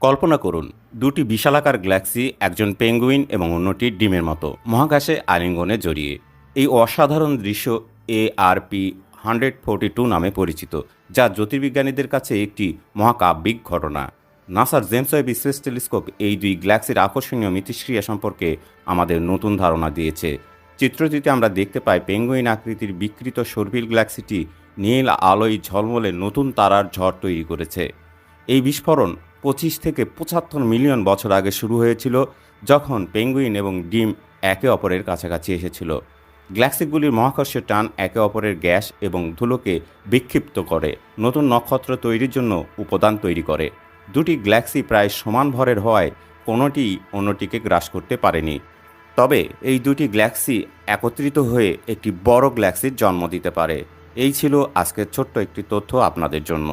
কল্পনা করুন, দুটি বিশালাকার গ্যালাক্সি, একজন পেঙ্গুইন এবং অন্যটি ডিমের মতো মহাকাশে আলিঙ্গনে জড়িয়ে। এই অসাধারণ দৃশ্য ARP 142 নামে পরিচিত, যা জ্যোতির্বিজ্ঞানীদের কাছে একটি মহাকাব্যিক ঘটনা। নাসার জেমস ওয়েব স্পেস টেলিস্কোপ এই দুই গ্যালাক্সির আকর্ষণীয় মিথস্ক্রিয়া সম্পর্কে আমাদের নতুন ধারণা দিয়েছে। চিত্রটিতে আমরা দেখতে পাই পেঙ্গুইন আকৃতির বিকৃত সর্পিল গ্যালাক্সিটি নীল আলোয় ঝলমলে নতুন তারার ঝড় তৈরি করেছে। এই বিস্ফোরণ 25 থেকে 75 মিলিয়ন বছর আগে শুরু হয়েছিল, যখন পেঙ্গুইন এবং ডিম একে অপরের কাছাকাছি এসেছিল। গ্যালাক্সিগুলির মহাকর্ষীয় টান একে অপরের গ্যাস এবং ধুলোকে বিক্ষিপ্ত করে নতুন নক্ষত্র তৈরির জন্য উপাদান তৈরি করে। দুটি গ্যালাক্সি প্রায় সমান ভরের হওয়ায় কোনোটি অন্যটিকে গ্রাস করতে পারেনি। তবে এই দুটি গ্যালাক্সি একত্রিত হয়ে একটি বড় গ্যালাক্সির জন্ম দিতে পারে। এই ছিল আজকের ছোট্ট একটি তথ্য আপনাদের জন্য।